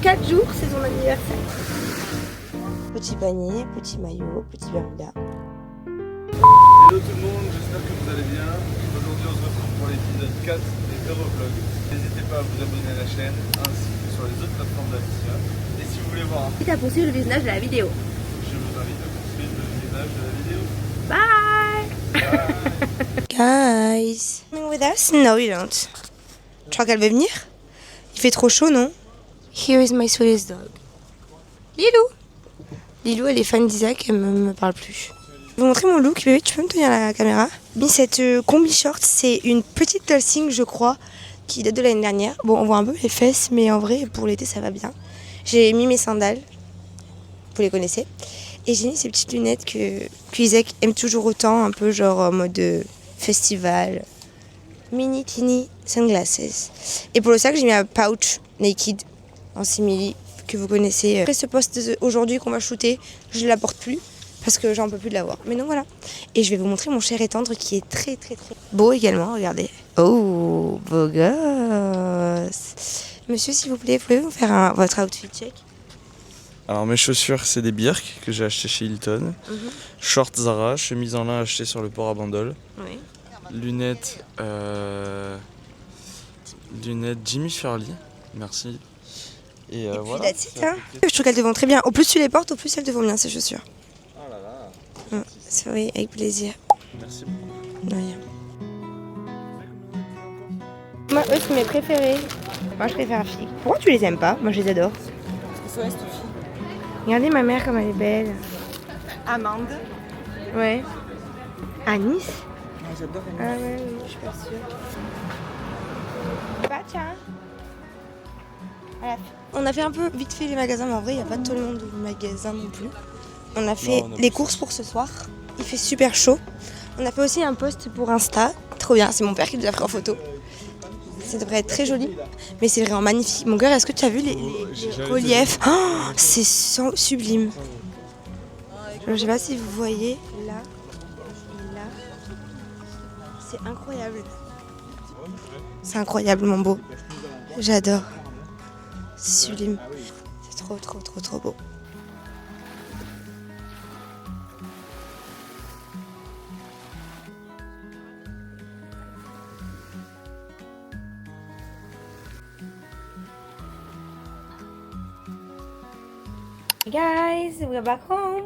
4 jours, c'est son anniversaire. Petit panier, petit maillot, petit Bermuda. Hello tout le monde, j'espère que vous allez bien. Aujourd'hui on se retrouve pour l'épisode 4 des Eurovlog. N'hésitez pas à vous abonner à la chaîne ainsi que sur les autres plateformes d'Alicia. Et si vous voulez voir un peu, Et à poursuivre le visionnage de la vidéo. je vous invite à poursuivre le visionnage de la vidéo. Bye. Guys, coming with us? No, you don't. Tu crois qu'elle veut venir? Il fait trop chaud, non? Here is my sweetest dog. Lilou. Lilou, elle est fan d'Isaac, elle me parle plus. Je vais vous montrer mon look, bébé, tu peux me tenir la caméra? Mis cette combi short, c'est une petite talsing, je crois, qui date de l'année dernière. Bon, on voit un peu mes fesses, mais en vrai, pour l'été, ça va bien. J'ai mis mes sandales, vous les connaissez. Et j'ai mis ces petites lunettes que Isaac aime toujours autant, un peu genre en mode festival. Mini teeny sunglasses. Et pour le sac, j'ai mis un pouch naked en simili que vous connaissez. Après ce post aujourd'hui qu'on va shooter, je ne la porte plus parce que j'en peux plus de la voir. Mais non, voilà. Et je vais vous montrer mon cher et tendre qui est très très très beau également. Regardez. Oh, beau gosse. Monsieur, s'il vous plaît, pouvez-vous faire votre outfit check? Alors mes chaussures c'est des Birk que j'ai acheté chez Hilton. Shorts Zara, chemise en lin achetée sur le port à Bandol. Oui. Lunettes Jimmy Fairly, merci. Et, Puis voilà. that's it, hein. Je trouve qu'elles te vont très bien. Au plus tu les portes, au plus elles te vont bien ces chaussures. Oh là là. C'est vrai, avec plaisir. Merci beaucoup. De rien. Moi, eux, c'est mes préférés. Moi, je préfère Fille. Pourquoi tu les aimes pas? Moi, je les adore. Parce que ça reste fille. Regardez ma mère comme elle est belle. Amande. Ouais. À Nice? J'adore Ah ouais, non, je suis pas sûre. Bah tiens. Voilà. On a fait un peu vite fait les magasins, mais en vrai, il n'y a pas tout le monde au magasin non plus. On a fait les courses pour ce soir. Il fait super chaud. On a fait aussi un post pour Insta. Trop bien, c'est mon père qui nous a pris en photo. Ça devrait être très joli, mais c'est vraiment magnifique. Mon cœur, est-ce que tu as vu les reliefs? Oh, c'est sublime. Je sais pas si vous voyez là, là. C'est incroyable. C'est incroyablement beau. J'adore. C'est sublime. C'est trop, trop, trop, trop beau. Guys, we're back home.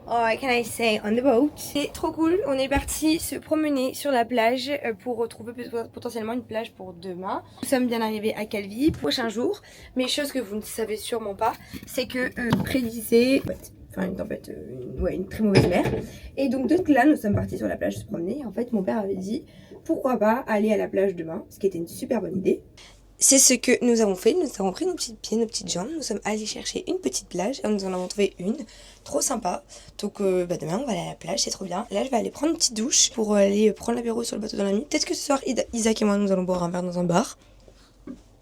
Or can I say on the boat. C'est trop cool, on est parti se promener sur la plage pour retrouver potentiellement une plage pour demain. Nous sommes bien arrivés à Calvi, prochain jour. Mais chose que vous ne savez sûrement pas, c'est que prédisait une tempête, une très mauvaise mer. Et donc là, nous sommes partis sur la plage se promener. Et en fait, mon père avait dit pourquoi pas aller à la plage demain, ce qui était une super bonne idée. C'est ce que nous avons fait, nous avons pris nos petits pieds, nos petites jambes, nous sommes allés chercher une petite plage et nous en avons trouvé une, trop sympa. Donc demain on va aller à la plage, c'est trop bien. Là je vais aller prendre une petite douche pour aller prendre l'apéro sur le bateau dans la nuit. Peut-être que ce soir Isaac et moi nous allons boire un verre dans un bar.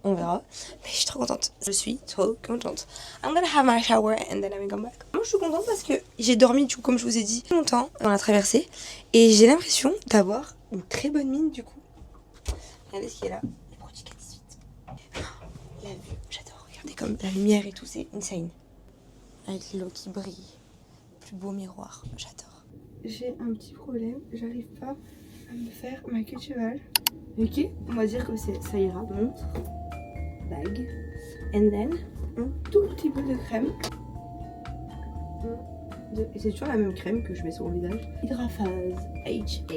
On verra. Mais je suis trop contente. Je suis trop contente. I'm gonna have my shower and then I will come back. Moi je suis contente parce que j'ai dormi du coup comme je vous ai dit longtemps dans la traversée. Et j'ai l'impression d'avoir une très bonne mine du coup. Regardez ce qu'il y a là. La vue, j'adore, regardez comme la lumière et tout, c'est insane. Avec l'eau qui brille, plus beau miroir, j'adore. J'ai un petit problème, j'arrive pas à me faire ma queue de cheval. Ok, on va dire que ça ira. Montre, bague, and then un tout petit peu de crème. Et c'est toujours la même crème que je mets sur mon visage. Hydraphase HA.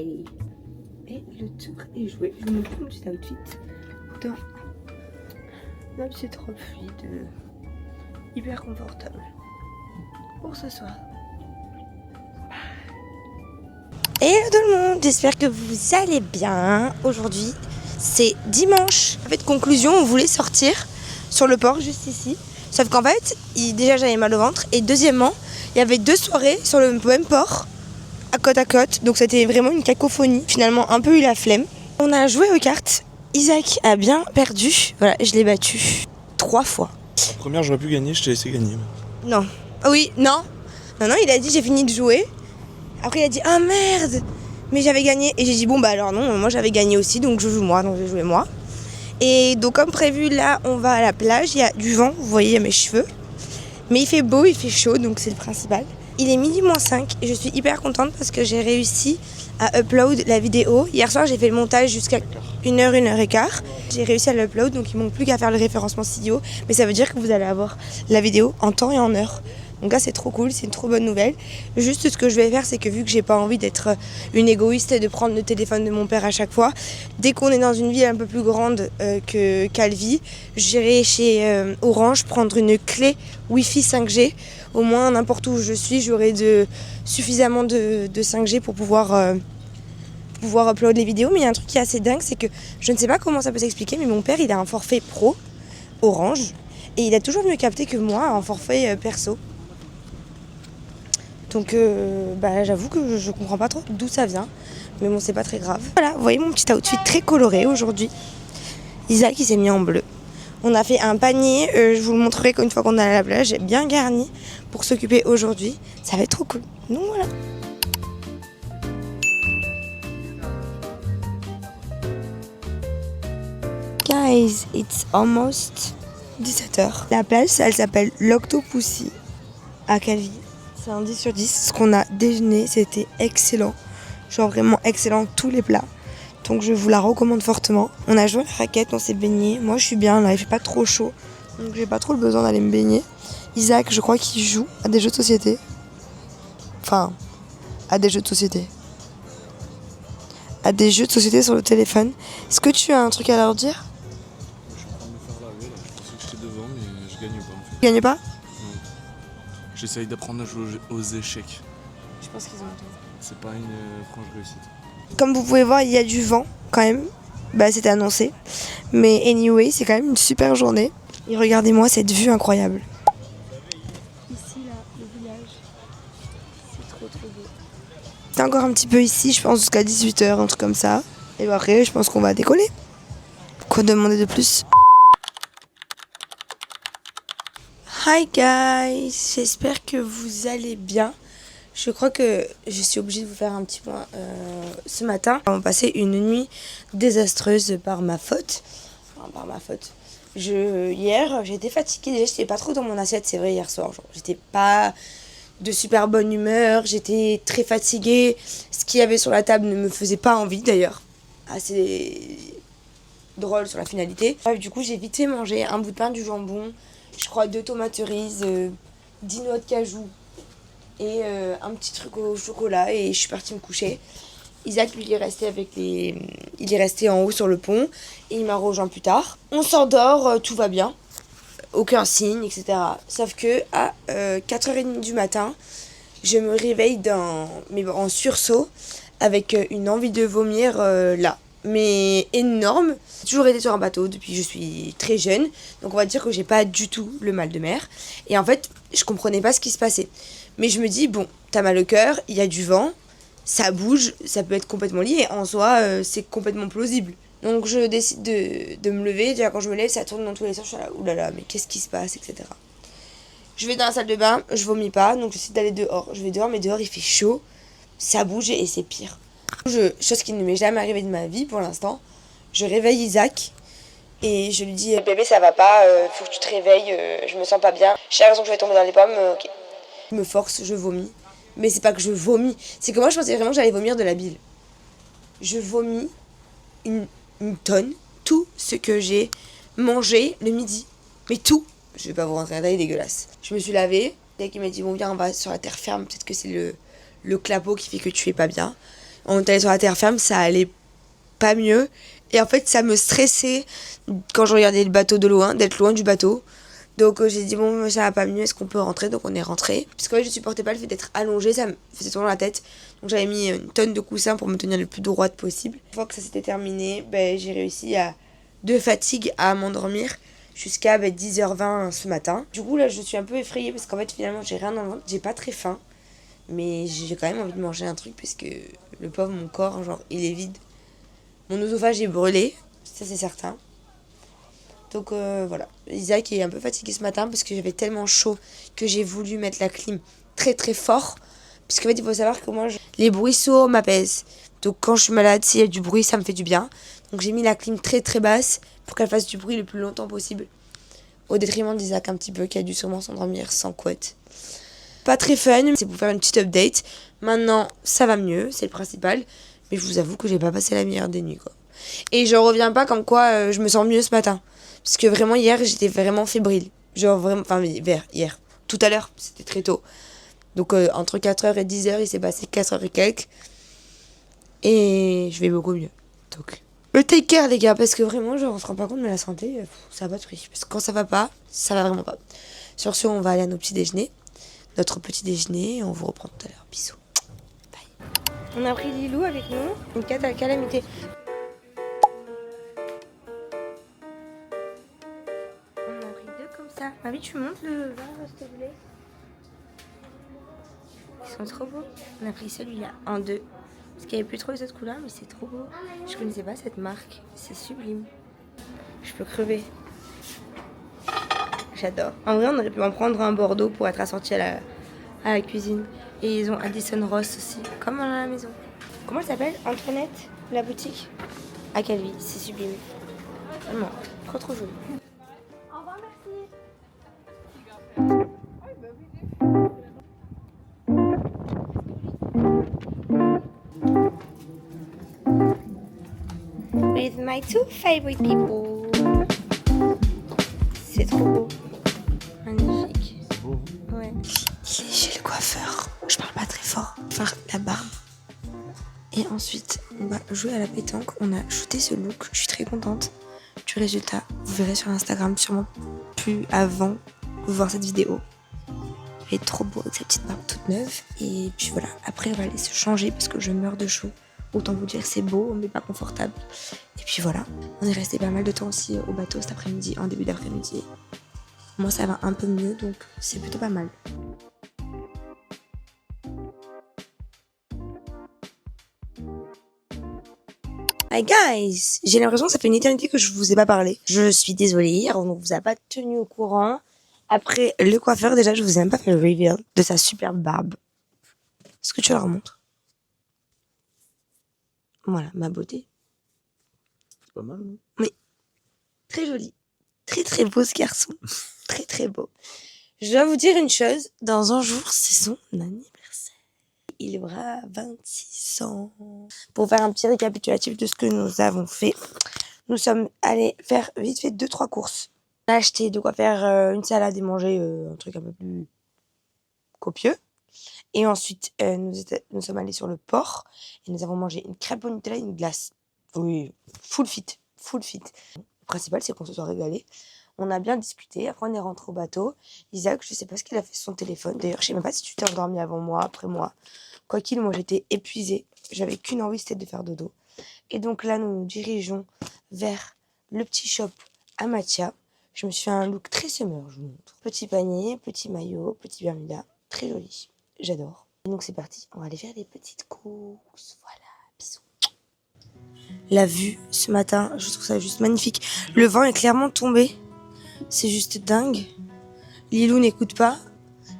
Et le tour est joué. Je vous montre mon petit outfit dans la petite robe fluide, hyper confortable pour ce soir. Hello tout le monde, j'espère que vous allez bien. Aujourd'hui c'est dimanche. En fait conclusion, on voulait sortir sur le port juste ici. Sauf qu'en fait, déjà j'avais mal au ventre. Et deuxièmement, il y avait 2 soirées sur le même port, à côte. Donc c'était vraiment une cacophonie. Finalement un peu eu la flemme. On a joué aux cartes. Isaac a bien perdu. Voilà, je l'ai battu 3 fois. La première j'aurais pu gagner, je t'ai laissé gagner. Non. Oui, non, il a dit j'ai fini de jouer. Après il a dit ah merde, mais j'avais gagné. Et j'ai dit bon bah alors non, moi j'avais gagné aussi, donc je joue moi, donc j'ai joué moi. Et donc comme prévu, là on va à la plage, il y a du vent, vous voyez mes cheveux. Mais il fait beau, il fait chaud, donc c'est le principal. Il est midi moins 5 et je suis hyper contente parce que j'ai réussi à upload la vidéo. Hier soir j'ai fait le montage jusqu'à 1h, 1h15. J'ai réussi à l'upload, donc il manque plus qu'à faire le référencement studio. Mais ça veut dire que vous allez avoir la vidéo en temps et en heure. Donc là c'est trop cool, c'est une trop bonne nouvelle. Juste ce que je vais faire, c'est que vu que j'ai pas envie d'être une égoïste et de prendre le téléphone de mon père à chaque fois, dès qu'on est dans une ville un peu plus grande que Calvi, j'irai chez Orange prendre une clé Wi-Fi 5G. Au moins n'importe où je suis, j'aurai suffisamment de 5G pour pouvoir upload les vidéos. Mais il y a un truc qui est assez dingue, c'est que je ne sais pas comment ça peut s'expliquer, mais mon père il a un forfait pro Orange et il a toujours mieux capté que moi en forfait perso. Donc j'avoue que je comprends pas trop d'où ça vient. Mais bon, c'est pas très grave. Voilà, vous voyez mon petit outfit très coloré aujourd'hui. Isaac il s'est mis en bleu. On a fait un panier, je vous le montrerai une fois qu'on est à la plage, bien garni pour s'occuper aujourd'hui. Ça va être trop cool. Donc voilà. Guys, it's almost 17h. La plage, elle s'appelle l'Octopussy à Calvi. C'est un 10 sur 10. Ce qu'on a déjeuné, c'était excellent. Genre vraiment excellent, tous les plats. Donc je vous la recommande fortement. On a joué à la raquette, on s'est baigné. Moi je suis bien là, il fait pas trop chaud. Donc j'ai pas trop le besoin d'aller me baigner. Isaac, je crois qu'il joue à des jeux de société. Enfin, à des jeux de société. À des jeux de société sur le téléphone. Est-ce que tu as un truc à leur dire ? Je suis en train de me faire laver là. Je pensais que j'étais devant mais je gagne pas en fait. Tu gagnes pas ? Non. J'essaye d'apprendre à jouer aux échecs. Je pense qu'ils ont entendu. C'est pas une franche réussite. Comme vous pouvez voir, il y a du vent quand même. C'était annoncé. Mais anyway, c'est quand même une super journée. Et regardez-moi cette vue incroyable. Ici, là, le village. C'est trop beau. C'est encore un petit peu ici, je pense jusqu'à 18h, un truc comme ça. Et après, je pense qu'on va décoller. Quoi demander de plus ? Hi guys, j'espère que vous allez bien. Je crois que je suis obligée de vous faire un petit point ce matin. On a passé une nuit désastreuse par ma faute. Enfin, par ma faute. Hier, j'étais fatiguée. Déjà, j'étais pas trop dans mon assiette, c'est vrai, hier soir. Genre, j'étais pas de super bonne humeur. J'étais très fatiguée. Ce qu'il y avait sur la table ne me faisait pas envie, d'ailleurs. Assez drôle sur la finalité. Bref, du coup, j'ai vite fait manger un bout de pain, du jambon. Je crois 2 tomates cerises, 10 noix de cajou. Et un petit truc au chocolat et je suis partie me coucher. Isaac lui il est resté en haut sur le pont et il m'a rejoint plus tard. On s'endort, tout va bien, aucun signe, etc. Sauf que à 4h30 du matin, je me réveille en sursaut avec une envie de vomir là, mais énorme. J'ai toujours été sur un bateau depuis que je suis très jeune, donc on va dire que j'ai pas du tout le mal de mer. Et en fait, je comprenais pas ce qui se passait. Mais je me dis, bon, t'as mal au cœur, il y a du vent, ça bouge, ça peut être complètement lié. En soi, c'est complètement plausible. Donc je décide de me lever. Déjà quand je me lève, ça tourne dans tous les sens. Je suis là, oulala, mais qu'est-ce qui se passe, etc. Je vais dans la salle de bain, je vomis pas, donc je décide d'aller dehors. Je vais dehors, mais dehors il fait chaud, ça bouge et c'est pire. Chose qui ne m'est jamais arrivée de ma vie pour l'instant. Je réveille Isaac et je lui dis, bébé ça va pas, faut que tu te réveilles, je me sens pas bien. J'ai l'impression que je vais tomber dans les pommes, ok. Je me force, je vomis. Mais c'est pas que je vomis, c'est que moi je pensais vraiment que j'allais vomir de la bile. Je vomis une tonne, tout ce que j'ai mangé le midi. Mais tout. Je vais pas vous rentrer à taille dégueulasse. Je me suis lavée. Dès qu'il m'a dit bon viens on va sur la terre ferme, peut-être que c'est le clapot qui fait que tu es pas bien. On est allé sur la terre ferme, ça allait pas mieux. Et en fait ça me stressait quand je regardais le bateau de loin, d'être loin du bateau. Donc j'ai dit bon ça va pas mieux, est-ce qu'on peut rentrer? Donc on est rentré. Parce qu'en fait je supportais pas le fait d'être allongée, ça me faisait tourner la tête. Donc j'avais mis une tonne de coussins pour me tenir le plus droite possible. Une fois que ça s'était terminé, j'ai réussi de fatigue à m'endormir jusqu'à 10h20 ce matin. Du coup là je suis un peu effrayée parce qu'en fait finalement j'ai rien dans le ventre, j'ai pas très faim. Mais j'ai quand même envie de manger un truc parce que le pauvre mon corps genre il est vide. Mon œsophage est brûlé, ça c'est certain. Donc voilà, Isaac est un peu fatigué ce matin parce que j'avais tellement chaud que j'ai voulu mettre la clim très très fort. Parce qu'en fait il faut savoir que moi les bruits sourds m'apaisent. Donc quand je suis malade, s'il y a du bruit, ça me fait du bien. Donc j'ai mis la clim très très basse pour qu'elle fasse du bruit le plus longtemps possible. Au détriment d'Isaac un petit peu, qui a dû sûrement s'endormir sans couette. Pas très fun, c'est pour faire une petite update. Maintenant, ça va mieux, c'est le principal. Mais je vous avoue que j'ai pas passé la meilleure des nuits, quoi. Et je reviens pas comme quoi je me sens mieux ce matin. Parce que vraiment hier, j'étais vraiment fébrile. Genre vraiment, enfin hier. Tout à l'heure, c'était très tôt. Donc entre 4h et 10h, il s'est passé 4h et quelques. Et je vais beaucoup mieux. Donc, take care les gars, parce que vraiment, je ne me rends pas compte, mais la santé, ça va pas de prix. Parce que quand ça va pas, ça va vraiment pas. Sur ce, on va aller à nos petits déjeuners. Notre petit déjeuner, et on vous reprend tout à l'heure. Bisous. Bye. On a pris Lilou avec nous, une calamité. On a pris deux comme ça. Marie, tu montes le verre, s'il te plaît. Ils sont trop beaux. On a pris celui-là en deux. Parce qu'il n'y avait plus trop les autres couleurs, mais c'est trop beau. Je connaissais pas cette marque. C'est sublime. Je peux crever. J'adore. En vrai, on aurait pu en prendre un Bordeaux pour être assorti à la cuisine. Et ils ont Addison Ross aussi, comme à la maison. Comment elle s'appelle? Antoinette, la boutique à Calvi. C'est sublime. Vraiment, trop joli. Au revoir, merci. With my two favorite people. C'est trop beau. Magnifique. C'est beau. Ouais. Il est chez le coiffeur. Je parle pas très fort. Faire la barbe. Et ensuite, on va jouer à la pétanque. On a shooté ce look. Je suis très contente du résultat. Vous verrez sur Instagram sûrement plus avant de voir cette vidéo. Il est trop beau avec sa petite barbe toute neuve. Et puis voilà. Après, on va aller se changer parce que je meurs de chaud. Autant vous dire, c'est beau, mais pas confortable. Et puis voilà, on est resté pas mal de temps aussi au bateau cet après-midi, en début d'après-midi. Moi, ça va un peu mieux, donc c'est plutôt pas mal. Hi guys! J'ai l'impression que ça fait une éternité que je vous ai pas parlé. Je suis désolée, hier, on ne vous a pas tenu au courant. Après, le coiffeur, déjà, je vous ai même pas fait le reveal de sa superbe barbe. Est-ce que tu leur montres? Voilà, ma beauté. C'est pas mal, non? Oui. Très joli. Très beau ce garçon. Très beau. Je dois vous dire une chose. Dans un jour, c'est son anniversaire. Il aura 26 ans. Pour faire un petit récapitulatif de ce que nous avons fait, nous sommes allés faire vite fait 2-3 courses. On a acheté de quoi faire une salade et manger un truc un peu plus copieux. Et ensuite, nous sommes allés sur le port et nous avons mangé une crêpe au Nutella et une glace. Oui, full fit. Le principal, c'est qu'on se soit régalé. On a bien discuté. Après, on est rentré au bateau. Isaac, je sais pas ce qu'il a fait sur son téléphone. D'ailleurs, je sais même pas si tu t'es endormi avant moi, après moi. Quoi qu'il, moi, j'étais épuisée. J'avais qu'une envie, c'était de faire dodo. Et donc là, nous nous dirigeons vers le petit shop Amatia. Je me suis fait un look très summer, je vous montre. Petit panier, petit maillot, petit bermuda. Très joli. J'adore. Et donc c'est parti, on va aller faire des petites courses. Voilà, bisous. La vue ce matin, je trouve ça juste magnifique. Le vent est clairement tombé. C'est juste dingue. Lilou n'écoute pas.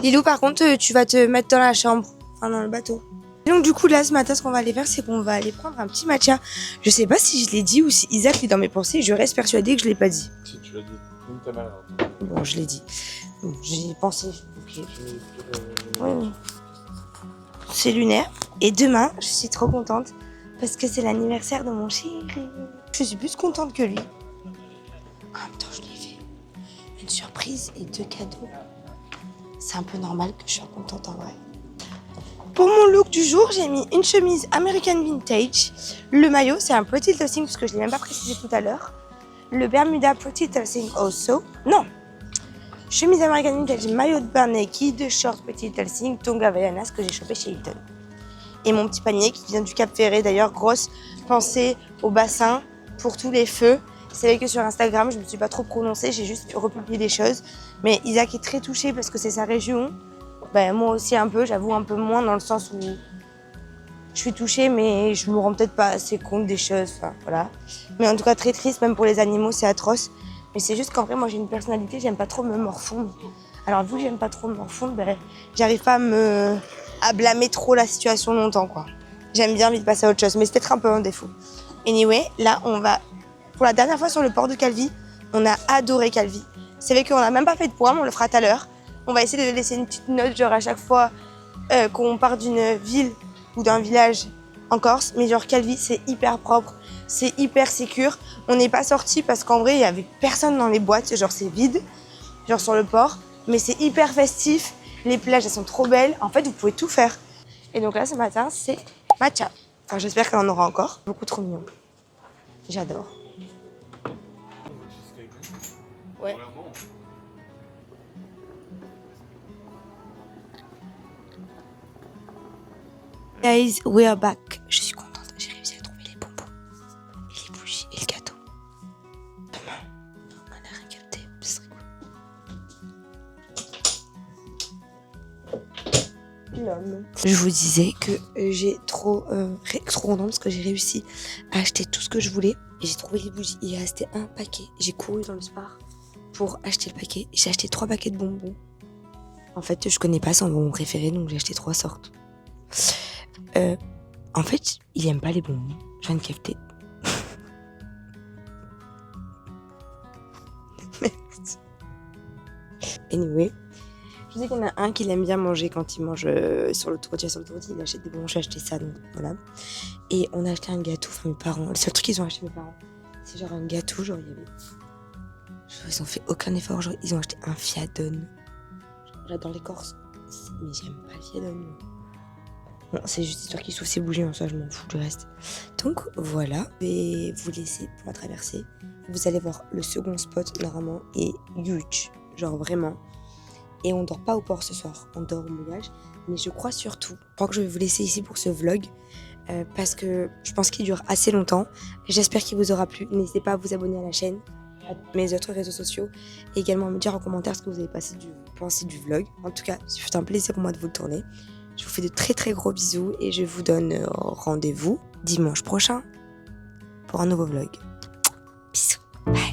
Lilou, par contre, tu vas te mettre dans la chambre, enfin dans le bateau. Et donc du coup là ce matin, ce qu'on va aller faire, c'est qu'on va aller prendre un petit matcha. Je sais pas si je l'ai dit ou si Isaac est dans mes pensées. Je reste persuadée que je l'ai pas dit. Si tu l'as dit, donc t'as mal. Bon, je l'ai dit. Bon, j'y ai pensé. Oui. C'est lunaire. Et demain, je suis trop contente parce que c'est l'anniversaire de mon chéri. Je suis plus contente que lui. En même temps, je lui ai fait une surprise et 2 cadeaux. C'est un peu normal que je sois contente en vrai. Pour mon look du jour, j'ai mis une chemise American Vintage. Le maillot, c'est un Pretty Little Thing parce que je ne l'ai même pas précisé tout à l'heure. Le Bermuda Pretty Little Thing also. Non. Chemise American Vintage, maillot de bain naked, short Pretty Little Thing, tonga Havaianas que j'ai chopé chez Hilton. Et mon petit panier qui vient du Cap Ferré. D'ailleurs, grosse pensée au bassin pour tous les feux. C'est vrai que sur Instagram, je ne me suis pas trop prononcée, j'ai juste republié des choses. Mais Isaac est très touché parce que c'est sa région. Ben, moi aussi un peu, j'avoue un peu moins dans le sens où je suis touchée, mais je me rends peut-être pas assez compte des choses. Enfin, voilà. Mais en tout cas, très triste, même pour les animaux, c'est atroce. Mais c'est juste qu'en vrai, moi j'ai une personnalité, j'aime pas trop me morfondre. Alors vu que j'aime pas trop me morfondre, ben, j'arrive pas à blâmer trop la situation longtemps, quoi. J'aime bien vite passer à autre chose, mais c'est peut-être un peu un défaut. Anyway, là, on va... Pour la dernière fois sur le port de Calvi, on a adoré Calvi. C'est vrai qu'on n'a même pas fait de point, mais on le fera tout à l'heure. On va essayer de laisser une petite note, genre à chaque fois qu'on part d'une ville ou d'un village en Corse. Mais genre Calvi, c'est hyper propre, c'est hyper sécure. On n'est pas sorti parce qu'en vrai, il n'y avait personne dans les boîtes, genre c'est vide, genre sur le port. Mais c'est hyper festif, les plages, elles sont trop belles. En fait, vous pouvez tout faire. Et donc là, ce matin, c'est matcha. Enfin, j'espère qu'elle en aura encore. Beaucoup trop mignon. J'adore. Ouais. Guys, we are back. Je suis contente. J'ai réussi à trouver les bonbons, et les bougies et le gâteau. Demain, on a rien capté. Ce serait cool. L'homme. Je vous disais que j'ai trop contente parce que j'ai réussi à acheter tout ce que je voulais. Et j'ai trouvé les bougies. Il restait un paquet. J'ai couru dans le Spar pour acheter le paquet. J'ai acheté 3 paquets de bonbons. En fait, je connais pas son bonbon préféré, donc j'ai acheté 3 sortes. En fait, il aime pas les bonbons. Je viens de capter. Merde. Anyway, je sais qu'on a un qui aime bien manger quand il mange sur l'autoroute. Il achète des bonbons, j'ai acheté ça, donc voilà. Et on a acheté un gâteau, enfin mes parents. Le seul truc qu'ils ont acheté, mes parents, c'est genre un gâteau, genre il y avait... Genre, ils ont fait aucun effort, genre ils ont acheté un fiadone. J'adore les Corses, mais j'aime pas le fiadone. Bon, c'est juste histoire qu'il souffle ses bougies, en soi, je m'en fous du reste. Donc voilà, je vais vous laisser pour la traversée. Vous allez voir, le second spot, normalement, est huge. Genre vraiment. Et on dort pas au port ce soir, on dort au mouillage. Mais je crois surtout, que je vais vous laisser ici pour ce vlog. Parce que je pense qu'il dure assez longtemps. J'espère qu'il vous aura plu. N'hésitez pas à vous abonner à la chaîne, à mes autres réseaux sociaux. Et également à me dire en commentaire ce que vous avez pensé du vlog. En tout cas, c'est un plaisir pour moi de vous le tourner. Je vous fais de très très gros bisous et je vous donne rendez-vous dimanche prochain pour un nouveau vlog. Bisous, bye.